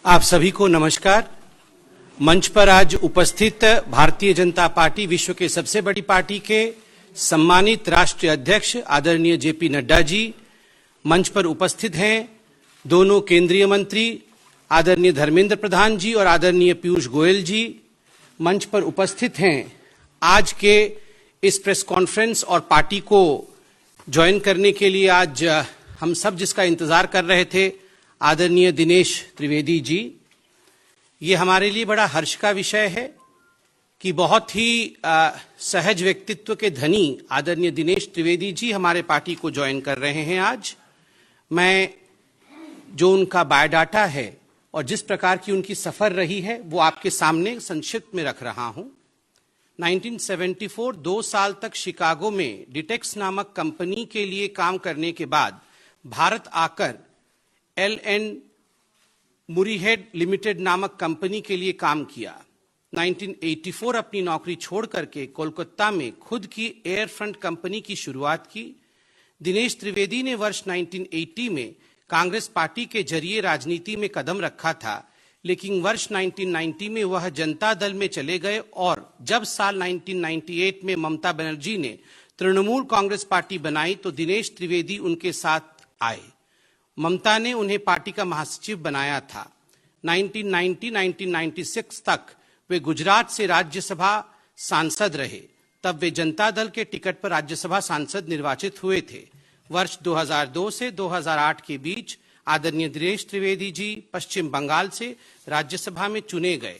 आप सभी को नमस्कार। मंच पर आज उपस्थित भारतीय जनता पार्टी विश्व के सबसे बड़ी पार्टी के सम्मानित राष्ट्रीय अध्यक्ष आदरणीय जेपी नड्डा जी, मंच पर उपस्थित हैं दोनों केंद्रीय मंत्री आदरणीय धर्मेंद्र प्रधान जी और आदरणीय पीयूष गोयल जी, मंच पर उपस्थित हैं आज के इस प्रेस कॉन्फ्रेंस और पार्टी को ज्वाइन करने के लिए आज हम सब जिसका इंतजार कर रहे थे आदरणीय दिनेश त्रिवेदी जी। ये हमारे लिए बड़ा हर्ष का विषय है कि बहुत ही सहज व्यक्तित्व के धनी आदरणीय दिनेश त्रिवेदी जी हमारे पार्टी को ज्वाइन कर रहे हैं आज। मैं जो उनका बायोडाटा है और जिस प्रकार की उनकी सफर रही है वो आपके सामने संक्षिप्त में रख रहा हूं। 1974 2 साल तक शिकागो में डिटेक्स नामक कंपनी के लिए काम करने के बाद भारत आकर LN मुरीहेड लिमिटेड नामक कंपनी के लिए काम किया। 1984 अपनी नौकरी छोड़ करके कोलकाता में खुद की एयर फ्रंट कंपनी की शुरुआत की। दिनेश त्रिवेदी ने वर्ष 1980 में कांग्रेस पार्टी के जरिए राजनीति में कदम रखा था, लेकिन वर्ष 1990 में वह जनता दल में चले गए और जब साल 1998 में ममता बनर्जी ने तृणमूल कांग्रेस पार्टी बनाई तो दिनेश त्रिवेदी उनके साथ आए। ममता ने उन्हें पार्टी का महासचिव बनाया था। 1990-1996 तक वे गुजरात से राज्यसभा सांसद रहे, तब वे जनता दल के टिकट पर राज्यसभा सांसद निर्वाचित हुए थे। वर्ष 2002 से 2008 के बीच आदरणीय दिनेश त्रिवेदी जी पश्चिम बंगाल से राज्यसभा में चुने गए।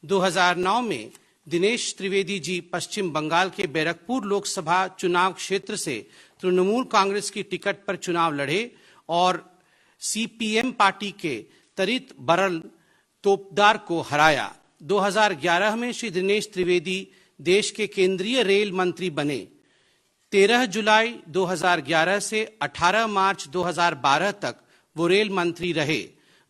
2009 में दिनेश त्रिवेदी जी पश्चिम बंगाल के बैरकपुर लोकसभा चुनाव क्षेत्र से तृणमूल कांग्रेस की टिकट पर चुनाव लड़े और CPM पार्टी के तरित बरल तोपदार को हराया। 2011 में श्री दिनेश त्रिवेदी देश के केंद्रीय रेल मंत्री बने। 13 जुलाई 2011 से 18 मार्च 2012 तक वो रेल मंत्री रहे।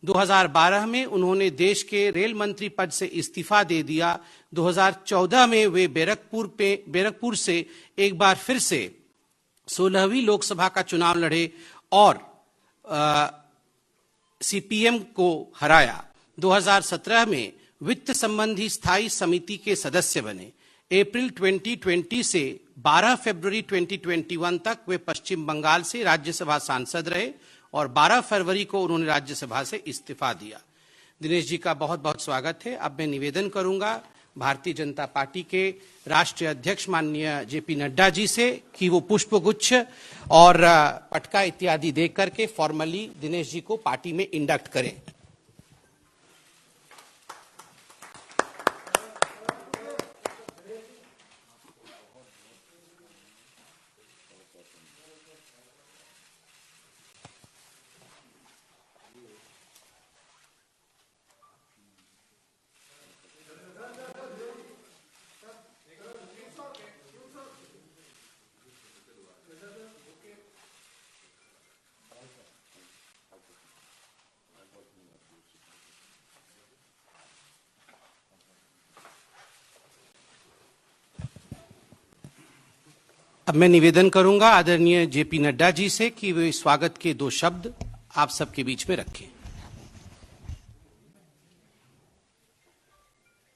2012 में उन्होंने देश के रेल मंत्री पद से इस्तीफा दे दिया। 2014 में वे बैरकपुर से एक बार फिर से 16वीं लोकसभा का चुनाव लड़े और CPM को हराया। 2017 में वित्त संबंधी स्थायी समिति के सदस्य बने। अप्रैल 2020 से 12 फरवरी 2021 तक वे पश्चिम बंगाल से राज्यसभा सांसद रहे और 12 फरवरी को उन्होंने राज्यसभा से इस्तीफा दिया। दिनेश जी का बहुत बहुत स्वागत है। अब मैं निवेदन करूंगा भारतीय जनता पार्टी के राष्ट्रीय अध्यक्ष माननीय जेपी नड्डा जी से कि वो पुष्पगुच्छ और पटका इत्यादि दे करके फॉर्मली दिनेश जी को पार्टी में इंडक्ट करें। अब मैं निवेदन करूंगा आदरणीय जेपी नड्डा जी से कि वे स्वागत के 2 शब्द आप सबके बीच में रखें।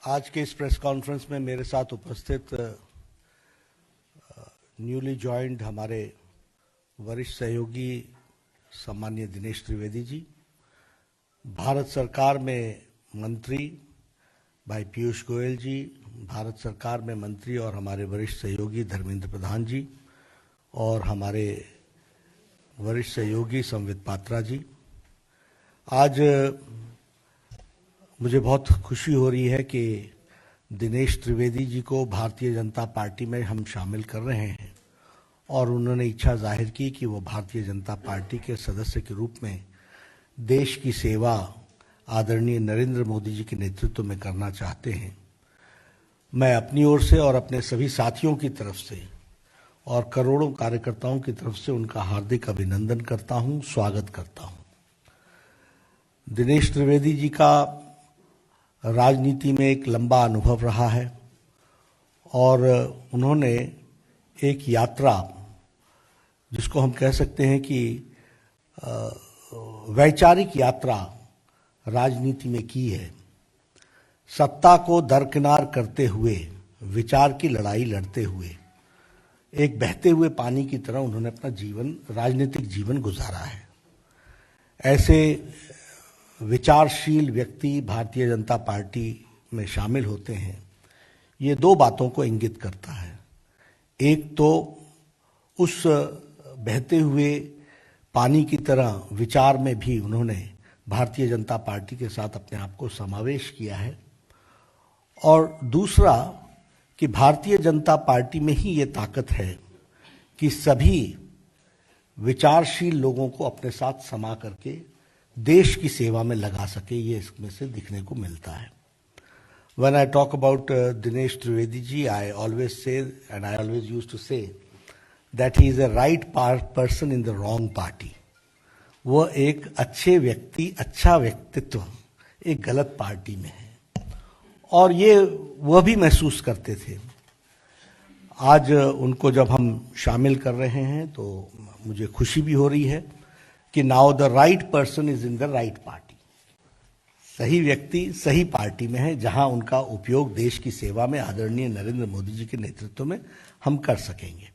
आज के इस प्रेस कॉन्फ्रेंस में मेरे साथ उपस्थित न्यूली ज्वाइंड हमारे वरिष्ठ सहयोगी सम्माननीय दिनेश त्रिवेदी जी, भारत सरकार में मंत्री भाई पीयूष गोयल जी, भारत सरकार में मंत्री और हमारे वरिष्ठ सहयोगी धर्मेंद्र प्रधान जी और हमारे वरिष्ठ सहयोगी संवित पात्रा जी। आज मुझे बहुत खुशी हो रही है कि दिनेश त्रिवेदी जी को भारतीय जनता पार्टी में हम शामिल कर रहे हैं और उन्होंने इच्छा जाहिर की कि वो भारतीय जनता पार्टी के सदस्य के रूप में देश की सेवा आदरणीय नरेंद्र मोदी जी के नेतृत्व में करना चाहते हैं। मैं अपनी ओर से और अपने सभी साथियों की तरफ से और करोड़ों कार्यकर्ताओं की तरफ से उनका हार्दिक अभिनंदन करता हूं, स्वागत करता हूं। दिनेश त्रिवेदी जी का राजनीति में एक लंबा अनुभव रहा है और उन्होंने एक यात्रा जिसको हम कह सकते हैं कि वैचारिक यात्रा राजनीति में की है, सत्ता को दरकिनार करते हुए, विचार की लड़ाई लड़ते हुए, एक बहते हुए पानी की तरह उन्होंने अपना जीवन, राजनीतिक जीवन गुजारा है। ऐसे विचारशील व्यक्ति भारतीय जनता पार्टी में शामिल होते हैं, ये दो बातों को इंगित करता है। एक तो उस बहते हुए पानी की तरह विचार में भी उन्होंने भारतीय जनता पार्टी के साथ अपने आप को समावेश किया है, और दूसरा कि भारतीय जनता पार्टी में ही ये ताकत है कि सभी विचारशील लोगों को अपने साथ समा करके देश की सेवा में लगा सके, ये इसमें से दिखने को मिलता है। When I talk about Dinesh Trivedi ji, I always say, and I always used to say, that he is a right person in the wrong party. वह एक अच्छे व्यक्ति, अच्छा व्यक्तित्व एक गलत पार्टी में है, और ये वह भी महसूस करते थे। आज उनको जब हम शामिल कर रहे हैं तो मुझे खुशी भी हो रही है कि now the right person is in the right party. सही व्यक्ति सही पार्टी में है, जहां उनका उपयोग देश की सेवा में आदरणीय नरेंद्र मोदी जी के नेतृत्व में हम कर सकेंगे।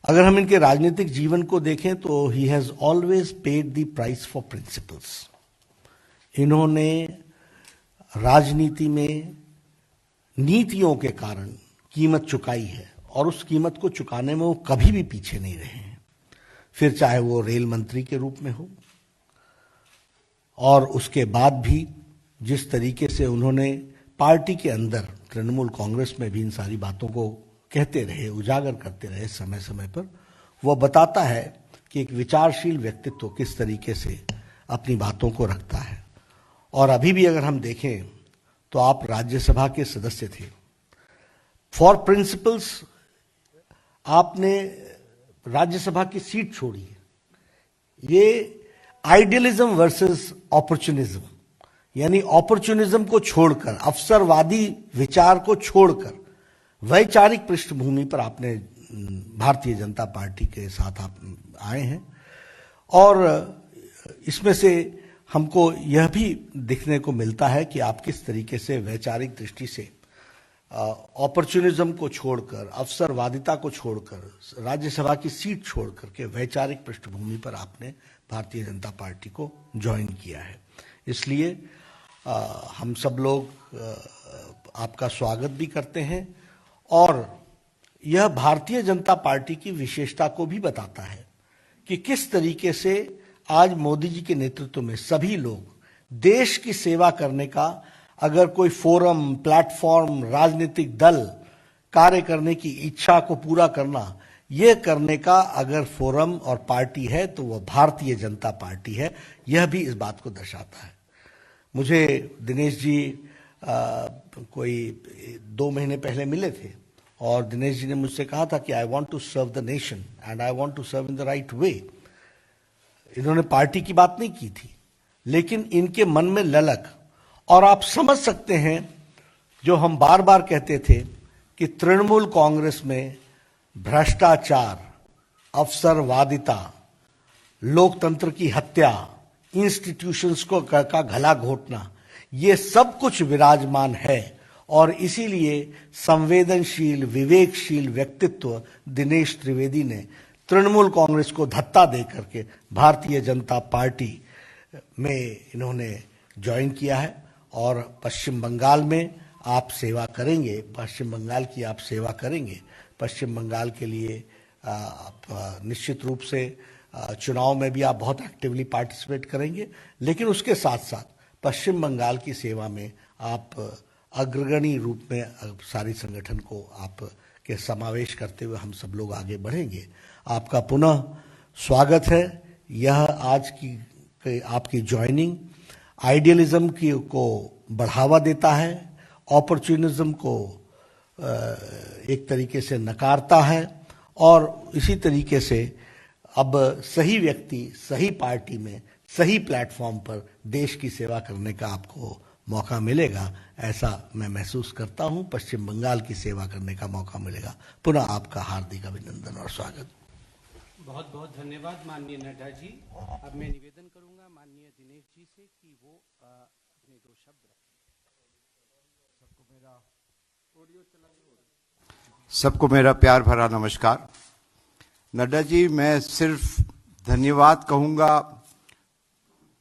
अगर हम इनके राजनीतिक जीवन को देखें तो he has always paid the price for principles. इन्होंने राजनीति में नीतियों के कारण कीमत चुकाई है, और उस कीमत को चुकाने में वो कभी भी पीछे नहीं रहे हैं। फिर चाहे वो रेल मंत्री के रूप में हो, और उसके बाद भी जिस तरीके से उन्होंने पार्टी के अंदर तृणमूल कांग्रेस में भी इन सारी बातों को कहते रहे, उजागर करते रहे समय समय पर, वह बताता है कि एक विचारशील व्यक्तित्व किस तरीके से अपनी बातों को रखता है। और अभी भी अगर हम देखें तो आप राज्यसभा के सदस्य थे। फॉर प्रिंसिपल्स आपने राज्यसभा की सीट छोड़ी है। ये आइडियलिज्म वर्सेस अपॉर्चुनिज्म, यानी अपॉर्चुनिज्म को छोड़कर, अवसरवादी विचार को छोड़कर वैचारिक पृष्ठभूमि पर आपने भारतीय जनता पार्टी के साथ आप आए हैं। और इसमें से हमको यह भी दिखने को मिलता है कि आप किस तरीके से वैचारिक दृष्टि से अपॉर्चुनिज्म को छोड़कर, अवसरवादिता को छोड़कर, राज्यसभा की सीट छोड़कर के वैचारिक पृष्ठभूमि पर आपने भारतीय जनता पार्टी को ज्वाइन किया है। इसलिए हम सब लोग आपका स्वागत भी करते हैं, और यह भारतीय जनता पार्टी की विशेषता को भी बताता है कि किस तरीके से आज मोदी जी के नेतृत्व में सभी लोग देश की सेवा करने का, अगर कोई फोरम, प्लेटफॉर्म, राजनीतिक दल कार्य करने की इच्छा को पूरा करना, यह करने का अगर फोरम और पार्टी है तो वह भारतीय जनता पार्टी है। यह भी इस बात को दर्शाता है। मुझे दिनेश जी कोई 2 महीने पहले मिले थे, और दिनेश जी ने मुझसे कहा था कि I want to serve the nation and I want to serve in the right way. इन्होंने पार्टी की बात नहीं की थी, लेकिन इनके मन में ललक, और आप समझ सकते हैं जो हम बार बार कहते थे कि तृणमूल कांग्रेस में भ्रष्टाचार, अवसरवादिता, लोकतंत्र की हत्या, इंस्टीट्यूशंस को का गला घोटना, ये सब कुछ विराजमान है। और इसीलिए संवेदनशील, विवेकशील व्यक्तित्व दिनेश त्रिवेदी ने तृणमूल कांग्रेस को धत्ता दे करके भारतीय जनता पार्टी में इन्होंने ज्वाइन किया है। और पश्चिम बंगाल में आप सेवा करेंगे, पश्चिम बंगाल की आप सेवा करेंगे। पश्चिम बंगाल के लिए आप निश्चित रूप से चुनाव में भी आप बहुत एक्टिवली पार्टिसिपेट करेंगे, लेकिन उसके साथ साथ पश्चिम बंगाल की सेवा में आप अग्रगणी रूप में सारी संगठन को आप के समावेश करते हुए हम सब लोग आगे बढ़ेंगे। आपका पुनः स्वागत है। यह आज की आपकी ज्वाइनिंग आइडियलिज्म की को बढ़ावा देता है, अपॉर्चुनिज्म को एक तरीके से नकारता है, और इसी तरीके से अब सही व्यक्ति सही पार्टी में सही प्लेटफॉर्म पर देश की सेवा करने का आपको मौका मिलेगा, ऐसा मैं महसूस करता हूं। पश्चिम बंगाल की सेवा करने का मौका मिलेगा। पुनः आपका हार्दिक अभिनंदन और स्वागत। बहुत बहुत धन्यवाद माननीय नड्डा जी। अब मैं निवेदन करूंगा माननीय दिनेश जी से कि वो सबको मेरा प्यार भरा नमस्कार। नड्डा जी, मैं सिर्फ धन्यवाद कहूंगा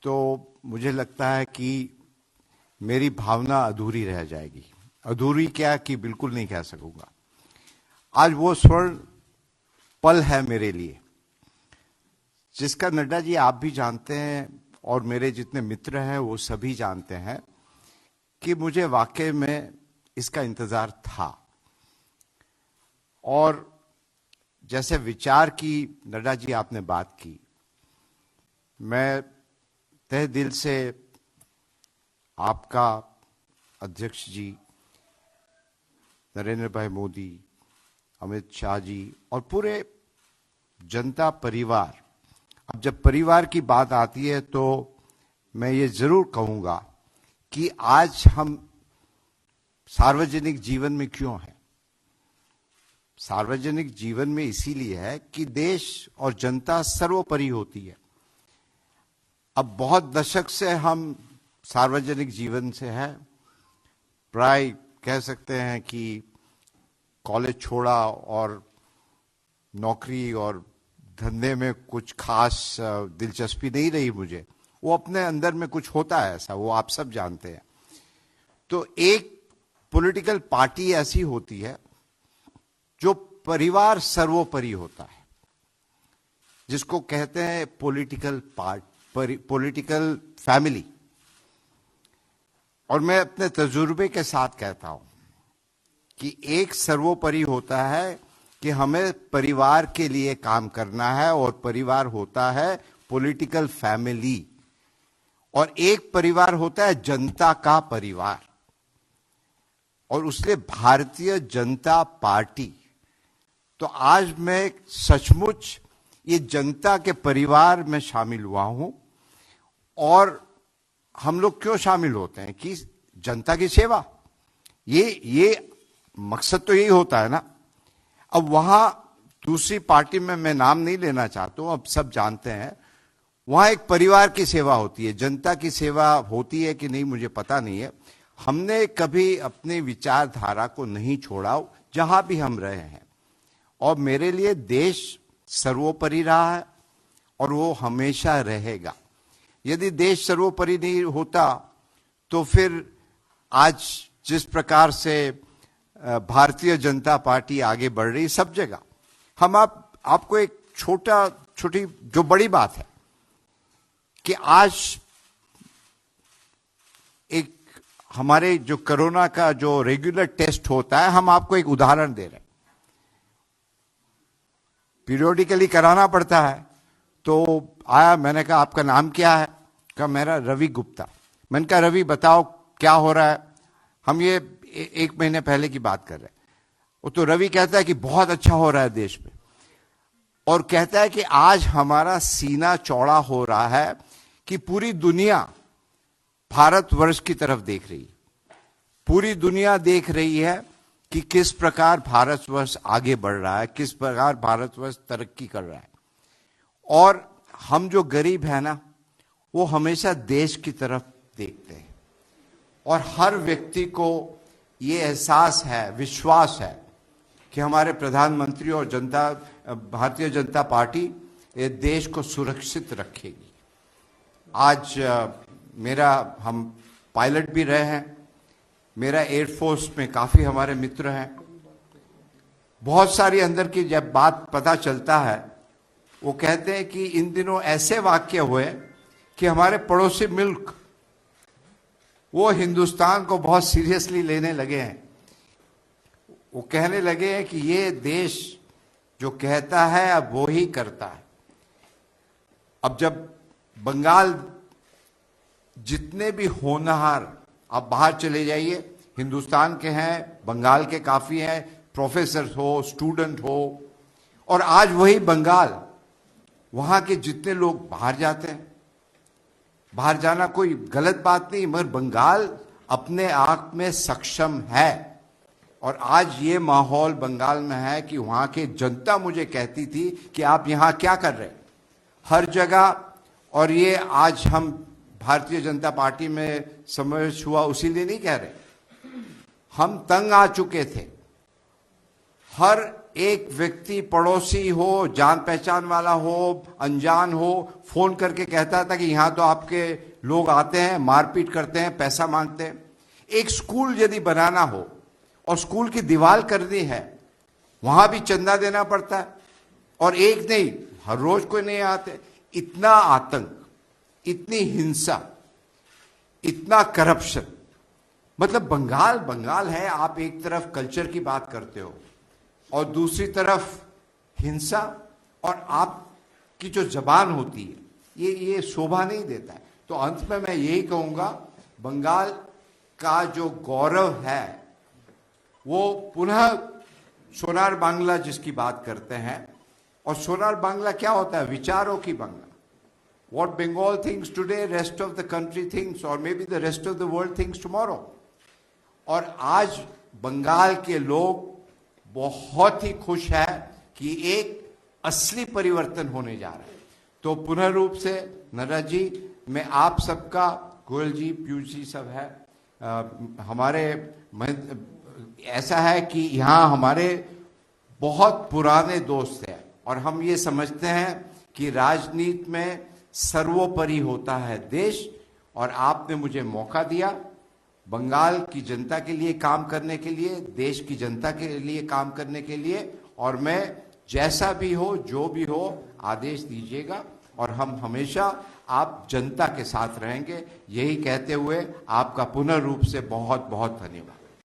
तो मुझे लगता है कि मेरी भावना अधूरी रह जाएगी। अधूरी क्या कि बिल्कुल नहीं कह सकूंगा। आज वो स्वर्ण पल है मेरे लिए जिसका नड्डा जी आप भी जानते हैं और मेरे जितने मित्र हैं वो सभी जानते हैं कि मुझे वाकई में इसका इंतजार था। और जैसे विचार की नड्डा जी आपने बात की, मैं तहे दिल से आपका अध्यक्ष जी नरेंद्र भाई मोदी, अमित शाह जी और पूरे जनता परिवार, अब जब परिवार की बात आती है तो मैं ये जरूर कहूंगा कि आज हम सार्वजनिक जीवन में क्यों हैं। सार्वजनिक जीवन में इसीलिए है कि देश और जनता सर्वोपरि होती है। अब बहुत दशक से हम सार्वजनिक जीवन से हैं, प्राय कह सकते हैं कि कॉलेज छोड़ा और नौकरी और धंधे में कुछ खास दिलचस्पी नहीं रही मुझे। वो अपने अंदर में कुछ होता है ऐसा, वो आप सब जानते हैं। तो एक पॉलिटिकल पार्टी ऐसी होती है जो परिवार सर्वोपरि होता है, जिसको कहते हैं पॉलिटिकल फैमिली। और मैं अपने तजुर्बे के साथ कहता हूं कि एक सर्वोपरि होता है कि हमें परिवार के लिए काम करना है और परिवार होता है पॉलिटिकल फैमिली, और एक परिवार होता है जनता का परिवार। और उसलिए भारतीय जनता पार्टी, तो आज मैं सचमुच ये जनता के परिवार में शामिल हुआ हूं। और हम लोग क्यों शामिल होते हैं कि जनता की सेवा, ये मकसद तो यही होता है ना। अब वहां दूसरी पार्टी में मैं नाम नहीं लेना चाहता हूं, अब सब जानते हैं, वहां एक परिवार की सेवा होती है। जनता की सेवा होती है कि नहीं मुझे पता नहीं है। हमने कभी अपनी विचारधारा को नहीं छोड़ा जहां भी हम रहे हैं, और मेरे लिए देश सर्वोपरि रहा है और वो हमेशा रहेगा। यदि देश सर्वोपरि नहीं होता तो फिर आज जिस प्रकार से भारतीय जनता पार्टी आगे बढ़ रही सब जगह, हम आपको एक छोटी जो बड़ी बात है कि आज एक हमारे जो कोरोना का जो रेगुलर टेस्ट होता है, हम आपको एक उदाहरण दे रहे हैं। पीरियोडिकली कराना पड़ता है, तो आया, मैंने कहा आपका नाम क्या है? कहा मेरा रवि गुप्ता। मैंने कहा रवि बताओ क्या हो रहा है। हम ये 1 महीने पहले की बात कर रहे हैं। वो तो रवि कहता है कि बहुत अच्छा हो रहा है देश में, और कहता है कि आज हमारा सीना चौड़ा हो रहा है कि पूरी दुनिया भारतवर्ष की तरफ देख रही है। पूरी दुनिया देख रही है कि किस प्रकार भारतवर्ष आगे बढ़ रहा है, किस प्रकार भारतवर्ष तरक्की कर रहा है। और हम जो गरीब है ना, वो हमेशा देश की तरफ देखते हैं। और हर व्यक्ति को ये एहसास है, विश्वास है कि हमारे प्रधानमंत्री और भारतीय जनता पार्टी ये देश को सुरक्षित रखेगी। आज हम पायलट भी रहे हैं, मेरा एयरफोर्स में काफी हमारे मित्र हैं। बहुत सारी अंदर की जब बात पता चलता है, वो कहते हैं कि इन दिनों ऐसे वाक्य हुए कि हमारे पड़ोसी मुल्क वो हिंदुस्तान को बहुत सीरियसली लेने लगे हैं। वो कहने लगे हैं कि ये देश जो कहता है अब वो ही करता है। अब जब बंगाल जितने भी होनहार, आप बाहर चले जाइए, हिंदुस्तान के हैं, बंगाल के काफी हैं, प्रोफेसर हो, स्टूडेंट हो, और आज वही बंगाल, वहां के जितने लोग बाहर जाते हैं, बाहर जाना कोई गलत बात नहीं, मगर बंगाल अपने आप में सक्षम है। और आज ये माहौल बंगाल में है कि वहां की जनता मुझे कहती थी कि आप यहां क्या कर रहे हैं, हर जगह। और ये आज हम भारतीय जनता पार्टी में समावेश हुआ उसी लिए नहीं कह रहे। हम तंग आ चुके थे। हर एक व्यक्ति, पड़ोसी हो, जान पहचान वाला हो, अनजान हो, फोन करके कहता था कि यहां तो आपके लोग आते हैं, मारपीट करते हैं, पैसा मांगते हैं। एक स्कूल यदि बनाना हो और स्कूल की दीवार करनी है, वहां भी चंदा देना पड़ता है, और एक नहीं, हर रोज कोई नहीं आते। इतना आतंक, इतनी हिंसा, इतना करप्शन, मतलब बंगाल है। आप एक तरफ कल्चर की बात करते हो और दूसरी तरफ हिंसा, और आपकी जो जबान होती है ये शोभा नहीं देता है। तो अंत में मैं यही कहूंगा, बंगाल का जो गौरव है वो पुनः सोनार बांग्ला जिसकी बात करते हैं, और सोनार बांग्ला क्या होता है? विचारों की Bangla. What Bengal thinks today, rest of the country thinks, or maybe the rest of the world thinks tomorrow. और आज बंगाल के लोग बहुत ही खुश है कि एक असली परिवर्तन होने जा रहा है। तो पुनः रूप से नड्डा जी, मैं आप सबका, गोयल जी, पीयूष जी सब है, हमारे ऐसा है कि यहाँ हमारे बहुत पुराने दोस्त हैं, और हम ये समझते हैं कि राजनीति में सर्वोपरि होता है देश। और आपने मुझे मौका दिया बंगाल की जनता के लिए काम करने के लिए, देश की जनता के लिए काम करने के लिए, और मैं जैसा भी हो, जो भी हो, आदेश दीजिएगा, और हम हमेशा आप जनता के साथ रहेंगे। यही कहते हुए आपका पुनः रूप से बहुत बहुत धन्यवाद।